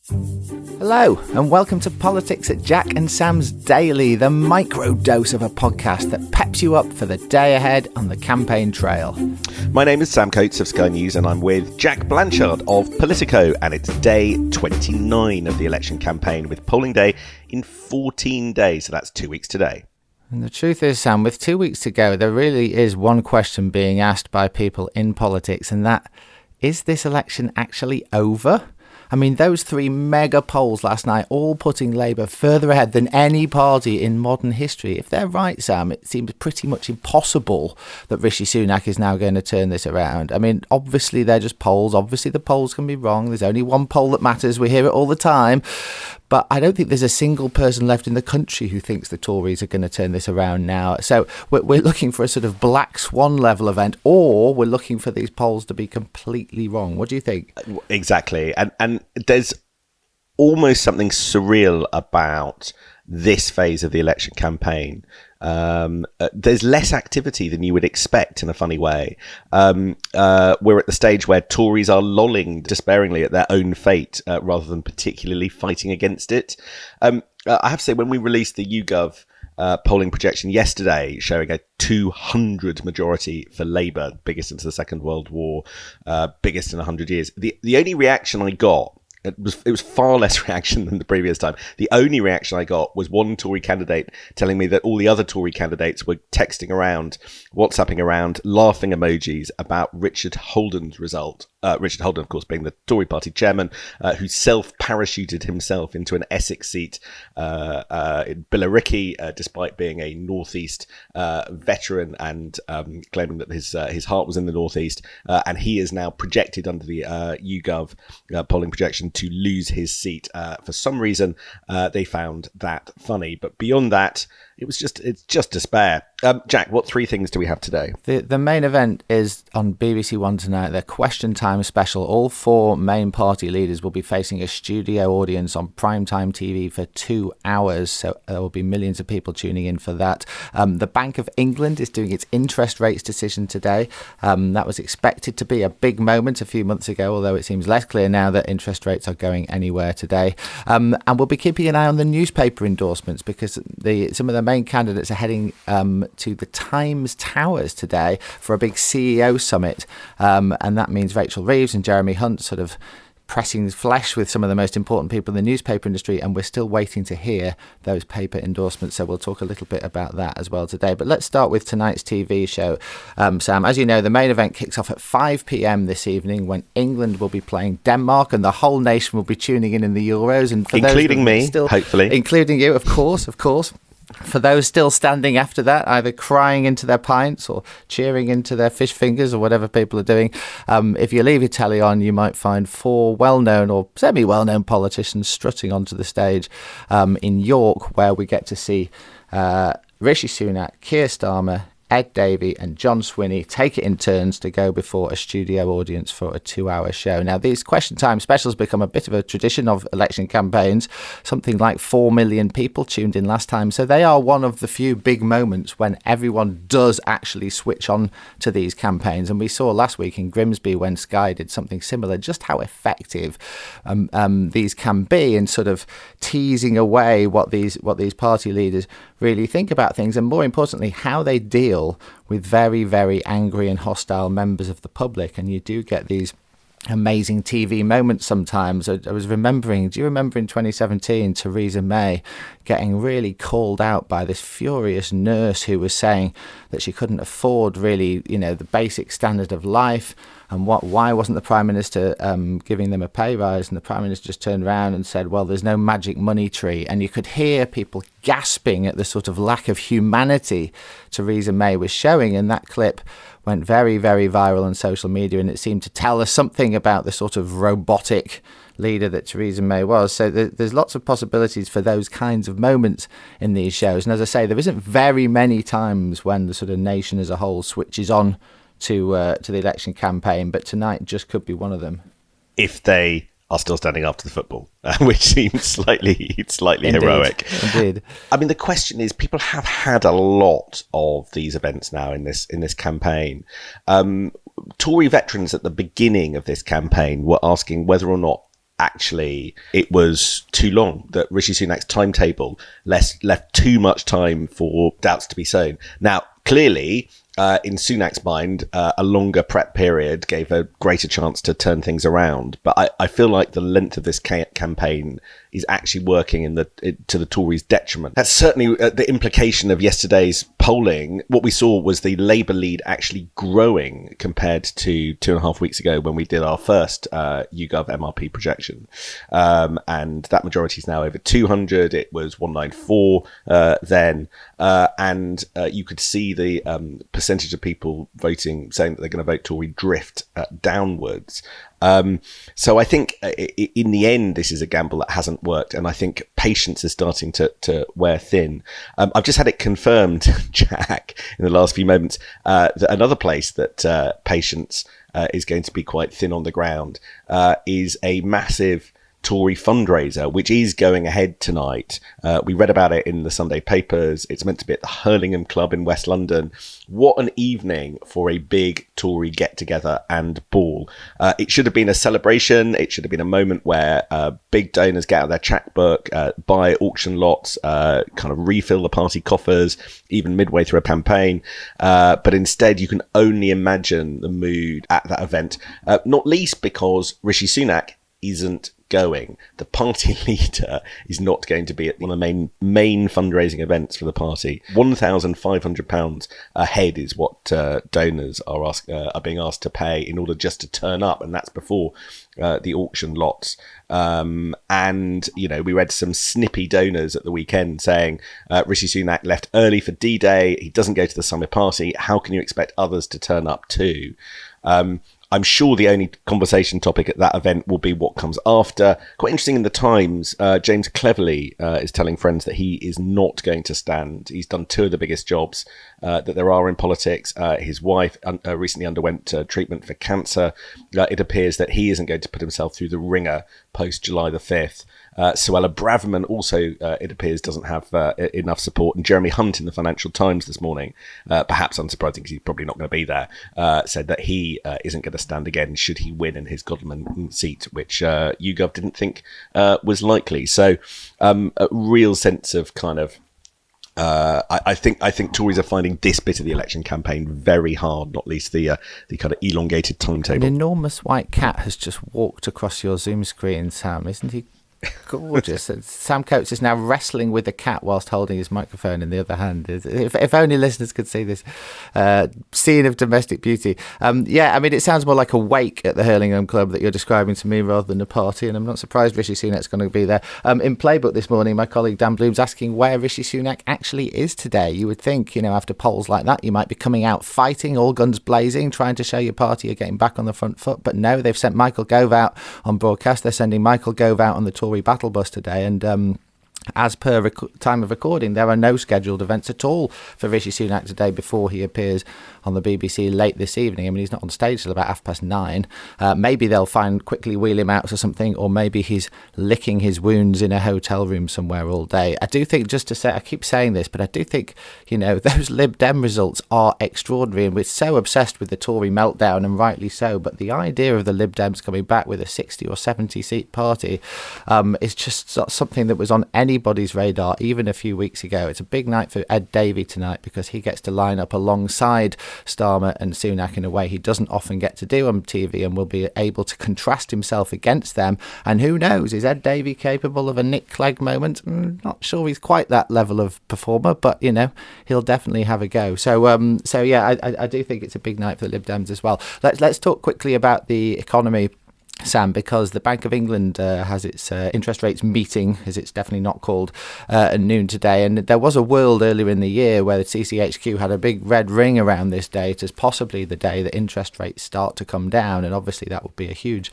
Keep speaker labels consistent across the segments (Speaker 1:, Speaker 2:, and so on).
Speaker 1: Hello, and welcome to Politics at Jack and Sam's Daily, the micro dose of a podcast that peps you up for the day ahead on the campaign trail.
Speaker 2: My name is Sam Coates of Sky News, and I'm with Jack Blanchard of Politico, and it's day 29 of the election campaign, with polling day in 14 days, so that's 2 weeks today.
Speaker 1: And the truth is, Sam, with 2 weeks to go, there really is one question being asked by people in politics, and that, is this election actually over? I mean, those three mega polls last night, all putting Labour further ahead than any party in modern history. If they're right, Sam, it seems pretty much impossible that Rishi Sunak is now going to turn this around. I mean, obviously, they're just polls. Obviously, the polls can be wrong. There's only one poll that matters. We hear it all the time. But I don't think there's a single person left in the country who thinks the Tories are going to turn this around now. So we're looking for a sort of black swan level event, or we're looking for these polls to be completely wrong. What do you think?
Speaker 2: Exactly. And there's almost something surreal about this phase of the election campaign. There's less activity than you would expect in a funny way. We're at the stage where Tories are lolling despairingly at their own fate rather than particularly fighting against it. I have to say, when we released the YouGov polling projection yesterday showing a 200 majority for Labour, biggest since the Second World War, biggest in 100 years, the only reaction I got, it was far less reaction than the previous time. The only reaction I got was one Tory candidate telling me that all the other Tory candidates were texting around, WhatsApping around, laughing emojis about Richard Holden's result. Richard Holden, of course, being the Tory party chairman, who self-parachuted himself into an Essex seat in Billericay, despite being a North East veteran and claiming that his heart was in the North East. And he is now projected under the YouGov polling projection to lose his seat. For some reason, they found that funny. But beyond that, it's just despair. Jack, what three things do we have today?
Speaker 1: The main event is on BBC One tonight, their Question Time special. All four main party leaders will be facing a studio audience on primetime TV for 2 hours, so there will be millions of people tuning in for that. The Bank of England is doing its interest rates decision today. That was expected to be a big moment a few months ago, although it seems less clear now that interest rates are going anywhere today. And we'll be keeping an eye on the newspaper endorsements, because some of the main candidates are heading to the Times Towers today for a big CEO summit, and that means Rachel Reeves and Jeremy Hunt sort of pressing flesh with some of the most important people in the newspaper industry, and we're still waiting to hear those paper endorsements, so we'll talk a little bit about that as well today. But let's start with tonight's TV show. Sam, as you know, the main event kicks off at 5 p.m. this evening, when England will be playing Denmark, and the whole nation will be tuning in the Euros, and for
Speaker 2: including
Speaker 1: those
Speaker 2: me, hopefully,
Speaker 1: including you, of course. For those still standing after that, either crying into their pints or cheering into their fish fingers or whatever people are doing, if you leave your telly on, you might find four well-known or semi-well-known politicians strutting onto the stage in York, where we get to see Rishi Sunak, Keir Starmer, Ed Davey and John Swinney take it in turns to go before a studio audience for a 2-hour show. Now, these Question Time specials become a bit of a tradition of election campaigns. Something like 4 million people tuned in last time. So they are one of the few big moments when everyone does actually switch on to these campaigns. And we saw last week in Grimsby, when Sky did something similar, just how effective these can be in sort of teasing away what these party leaders really think about things, and more importantly, how they deal with very, very angry and hostile members of the public. And you do get these amazing TV moments sometimes. I was remembering, do you remember in 2017 Theresa May getting really called out by this furious nurse who was saying that she couldn't afford really, the basic standard of life, and why wasn't the Prime Minister giving them a pay rise? And the Prime Minister just turned around and said, well, there's no magic money tree. And you could hear people gasping at the sort of lack of humanity Theresa May was showing, and that clip went very, very viral on social media, and it seemed to tell us something about the sort of robotic leader that Theresa May was. So there's lots of possibilities for those kinds of moments in these shows. And as I say, there isn't very many times when the sort of nation as a whole switches on to the election campaign, but tonight just could be one of them.
Speaker 2: If they are still standing after the football, which seems slightly heroic.
Speaker 1: Indeed.
Speaker 2: I mean, the question is, people have had a lot of these events now in this campaign. Tory veterans at the beginning of this campaign were asking whether or not actually it was too long, that Rishi Sunak's timetable left too much time for doubts to be sown. Now, clearly, in Sunak's mind, a longer prep period gave a greater chance to turn things around. But I feel like the length of this campaign is actually working to the Tories' detriment. That's certainly the implication of yesterday's polling. What we saw was the Labour lead actually growing compared to 2.5 weeks ago when we did our first YouGov MRP projection. And that majority is now over 200. It was 194 then. And you could see the percentage of people voting saying that they're going to vote Tory drift downwards. So I think in the end, this is a gamble that hasn't worked. And I think patience is starting to wear thin. I've just had it confirmed, Jack, in the last few moments, that another place that patience is going to be quite thin on the ground is a massive Tory fundraiser, which is going ahead tonight. We read about it in the Sunday papers. It's meant to be at the Hurlingham Club in West London. What an evening for a big Tory get-together and ball. It should have been a celebration. It should have been a moment where big donors get out their checkbook, buy auction lots, kind of refill the party coffers, even midway through a campaign. But instead, you can only imagine the mood at that event, not least because Rishi Sunak isn't going. The party leader is not going to be at one of the main fundraising events for the party. £1,500 a head is what donors are being asked to pay in order just to turn up, and that's before the auction lots. And we read some snippy donors at the weekend saying Rishi Sunak left early for D-Day. He doesn't go to the summer party. How can you expect others to turn up too? I'm sure the only conversation topic at that event will be what comes after. Quite interesting in the Times, James Cleverly is telling friends that he is not going to stand. He's done 2 of the biggest jobs that there are in politics. His wife recently underwent treatment for cancer. It appears that he isn't going to put himself through the ringer post July the 5th. Suella Braverman also, it appears, doesn't have enough support. And Jeremy Hunt in the Financial Times this morning, perhaps unsurprising because he's probably not going to be there, said that he isn't going to stand again should he win in his Godalming seat, which YouGov didn't think was likely. So a real sense of kind of I think Tories are finding this bit of the election campaign very hard, not least the kind of elongated timetable.
Speaker 1: An enormous white cat has just walked across your Zoom screen, Sam. Isn't he gorgeous? Sam Coates is now wrestling with the cat whilst holding his microphone in the other hand. If only listeners could see this scene of domestic beauty. Yeah, I mean, it sounds more like a wake at the Hurlingham Club that you're describing to me rather than a party, and I'm not surprised Rishi Sunak's going to be there. In Playbook this morning, my colleague Dan Bloom's asking where Rishi Sunak actually is today. You would think, after polls like that, you might be coming out fighting, all guns blazing, trying to show your party you're getting back on the front foot. But no, they've sent Michael Gove out on broadcast. They're sending Michael Gove out on the Tory battle bus today, and as per time of recording, there are no scheduled events at all for Rishi Sunak today before he appears on the BBC late this evening. I mean, he's not on stage till about 9:30. Maybe they'll quickly wheel him out or something, or maybe he's licking his wounds in a hotel room somewhere all day. I do think, just to say, I keep saying this, but I do think, those Lib Dem results are extraordinary, and we're so obsessed with the Tory meltdown, and rightly so, but the idea of the Lib Dems coming back with a 60 or 70 seat party is just not something that was on anybody's radar even a few weeks ago. It's a big night for Ed Davey tonight because he gets to line up alongside Starmer and Sunak in a way he doesn't often get to do on TV, and will be able to contrast himself against them. And who knows, is Ed Davey capable of a Nick Clegg moment? Not sure he's quite that level of performer, but he'll definitely have a go. So yeah, I do think it's a big night for the Lib Dems as well. Let's talk quickly about the economy, Sam, because the Bank of England has its interest rates meeting, as it's definitely not called, at noon today. And there was a world earlier in the year where the CCHQ had a big red ring around this date as possibly the day that interest rates start to come down. And obviously that would be a huge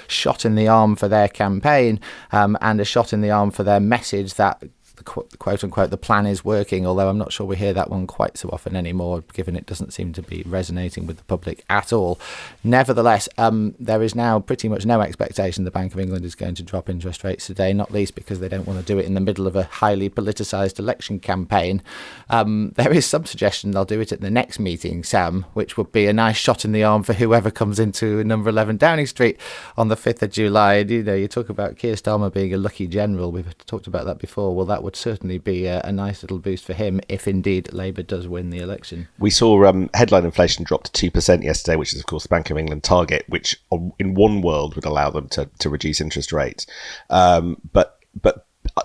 Speaker 1: shot in the arm for their campaign, and a shot in the arm for their message that the quote unquote the plan is working, although I'm not sure we hear that one quite so often anymore, given it doesn't seem to be resonating with the public at all. Nevertheless, there is now pretty much no expectation the Bank of England is going to drop interest rates today, not least because they don't want to do it in the middle of a highly politicised election campaign. There is some suggestion they'll do it at the next meeting, Sam, which would be a nice shot in the arm for whoever comes into number 11 Downing Street on the 5th of July. And, you talk about Keir Starmer being a lucky general. We've talked about that before. Well, that would certainly be a nice little boost for him if indeed Labour does win the election.
Speaker 2: We saw headline inflation drop to 2% yesterday, which is, of course, the Bank of England target, which in one world would allow them to reduce interest rates. But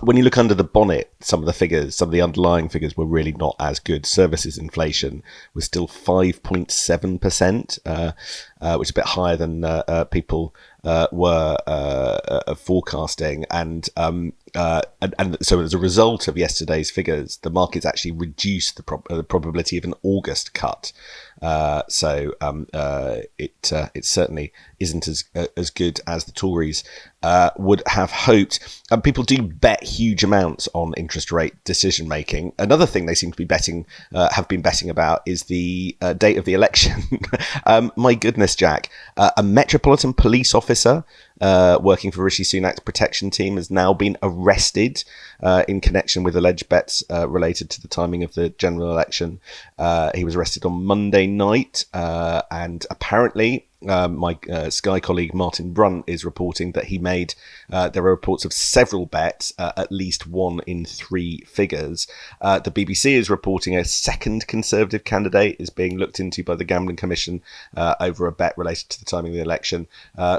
Speaker 2: when you look under the bonnet, some of the underlying figures were really not as good. Services inflation was still 5.7%, which is a bit higher than people were forecasting. And so as a result of yesterday's figures, the markets actually reduced the probability of an August cut. So it certainly isn't as good as the Tories would have hoped. And people do bet huge amounts on interest rate decision making. Another thing they seem to be have been betting about is the date of the election. My goodness, Jack, a Metropolitan Police officer working for Rishi Sunak's protection team has now been arrested in connection with alleged bets related to the timing of the general election. He was arrested on Monday night, and apparently my Sky colleague Martin Brunt is reporting that he made, there are reports of several bets, at least one in three figures. The BBC is reporting a second Conservative candidate is being looked into by the Gambling Commission over a bet related to the timing of the election.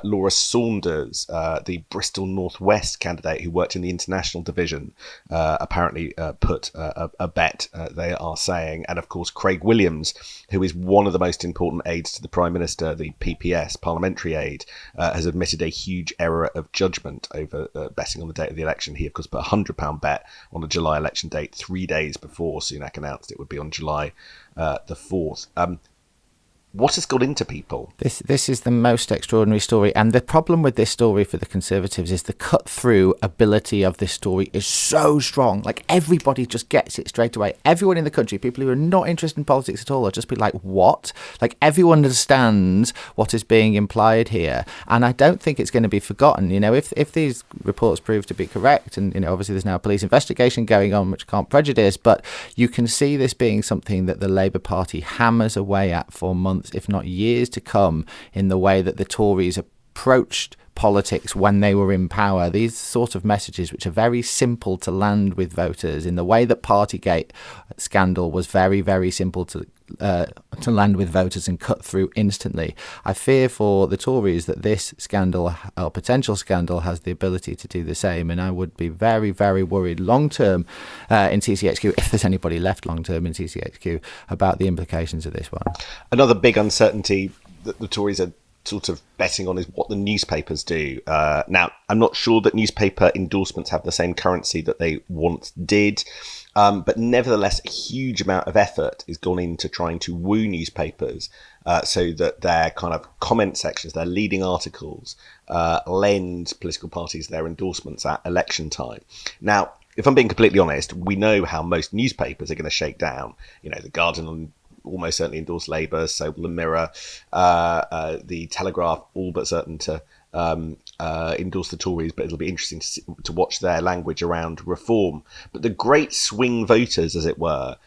Speaker 2: Laura Saunders, the Bristol North West candidate who worked in the international division, apparently put a bet, they are saying. And of course, Craig Williams, who is one of the most important aides to the Prime Minister, the PPS, parliamentary aide, has admitted a huge error of judgment over betting on the date of the election. He, of course, put a £100 bet on the July election date 3 days before Sunak announced it would be on July the 4th. What has got into people?
Speaker 1: This is the most extraordinary story. And the problem with this story for the Conservatives is the cut-through ability of this story is so strong. Like, everybody just gets it straight away. Everyone in the country, people who are not interested in politics at all, will just be like, what? Like, everyone understands what is being implied here. And I don't think it's going to be forgotten. If these reports prove to be correct, and, obviously there's now a police investigation going on, which can't prejudice, but you can see this being something that the Labour Party hammers away at for months, if not years to come, in the way that the Tories approached politics when they were in power. These sort of messages, which are very simple to land with voters, in the way that Partygate scandal was very, very simple to land with voters and cut through instantly. I fear for the Tories that this scandal, or potential scandal, has the ability to do the same, and I would be very, very worried long term in TCHQ, if there's anybody left long term in TCHQ, about the implications of this one.
Speaker 2: Another big uncertainty that the Tories are sort of betting on is what the newspapers do. Now, I'm not sure that newspaper endorsements have the same currency that they once did. But nevertheless, a huge amount of effort is gone into trying to woo newspapers so that their kind of comment sections, their leading articles, lend political parties their endorsements at election time. Now, if I'm being completely honest, we know how most newspapers are going to shake down. The Guardian almost certainly endorse Labour, so will the Mirror, the Telegraph, all but certain to endorse the Tories, but it'll be interesting to watch their language around reform. But the great swing voters, as it were,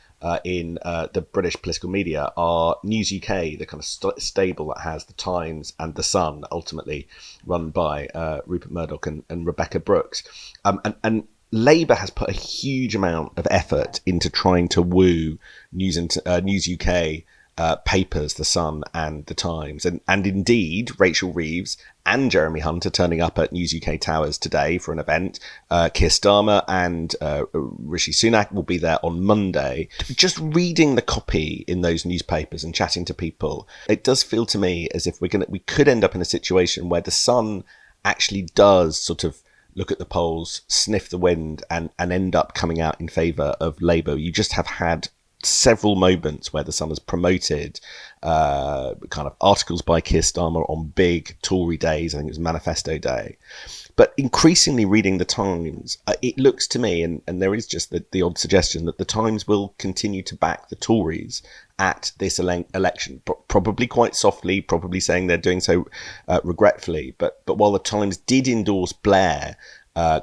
Speaker 2: in the British political media are News UK, the kind of stable that has the Times and the Sun, ultimately run by Rupert Murdoch and Rebecca Brooks. And Labour has put a huge amount of effort into trying to woo News UK papers, The Sun and The Times. And indeed, Rachel Reeves and Jeremy Hunt are turning up at News UK Towers today for an event. Keir Starmer and Rishi Sunak will be there on Monday. Just reading the copy in those newspapers and chatting to people, it does feel to me as if we could end up in a situation where The Sun actually does sort of look at the polls, sniff the wind and end up coming out in favour of Labour. You just have had several moments where the Sun has promoted kind of articles by Keir Starmer on big Tory days. I think it was Manifesto Day. But increasingly reading the Times, it looks to me, and there is just the odd suggestion that the Times will continue to back the Tories at this election, probably quite softly, probably saying they're doing so regretfully. But while the Times did endorse Blair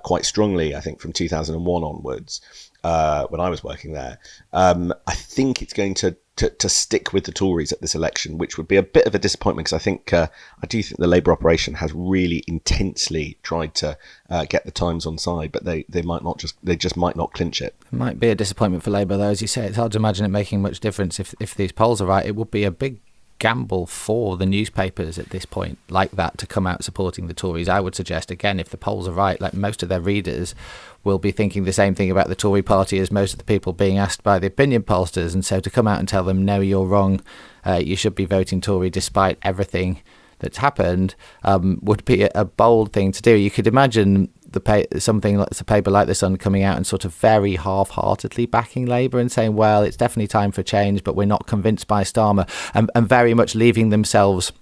Speaker 2: quite strongly, I think from 2001 onwards, when I was working there, I think it's going to stick with the Tories at this election, which would be a bit of a disappointment, because I do think the Labour operation has really intensely tried to get the Times on side, but they just might not clinch it.
Speaker 1: It might be a disappointment for Labour, though, as you say. It's hard to imagine it making much difference if these polls are right. It would be a big gamble for the newspapers at this point like that to come out supporting the Tories. I would suggest, again, if the polls are right, like most of their readers will be thinking the same thing about the Tory party as most of the people being asked by the opinion pollsters, and so to come out and tell them, no, you're wrong, you should be voting Tory despite everything that's happened, would be a bold thing to do. You could imagine something like a paper like The Sun coming out and sort of very half-heartedly backing Labour and saying, well, it's definitely time for change, but we're not convinced by Starmer, and very much leaving themselves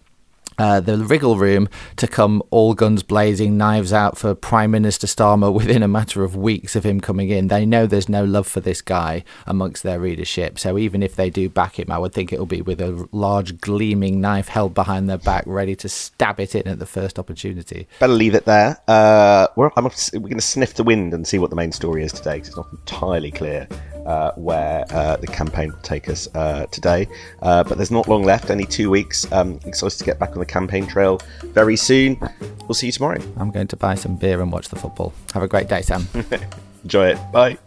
Speaker 1: the wriggle room to come all guns blazing, knives out for Prime Minister Starmer within a matter of weeks of him coming in. They know there's no love for this guy amongst their readership, so even if they do back him, I would think it'll be with a large gleaming knife held behind their back, ready to stab it in at the first opportunity.
Speaker 2: Better leave it there. We're going to sniff the wind and see what the main story is today, because it's not entirely clear where the campaign will take us today, but there's not long left, only 2 weeks. Excited to get back on the campaign trail very soon. We'll see you tomorrow.
Speaker 1: I'm going to buy some beer and watch the football. Have a great day, Sam.
Speaker 2: Enjoy it. Bye.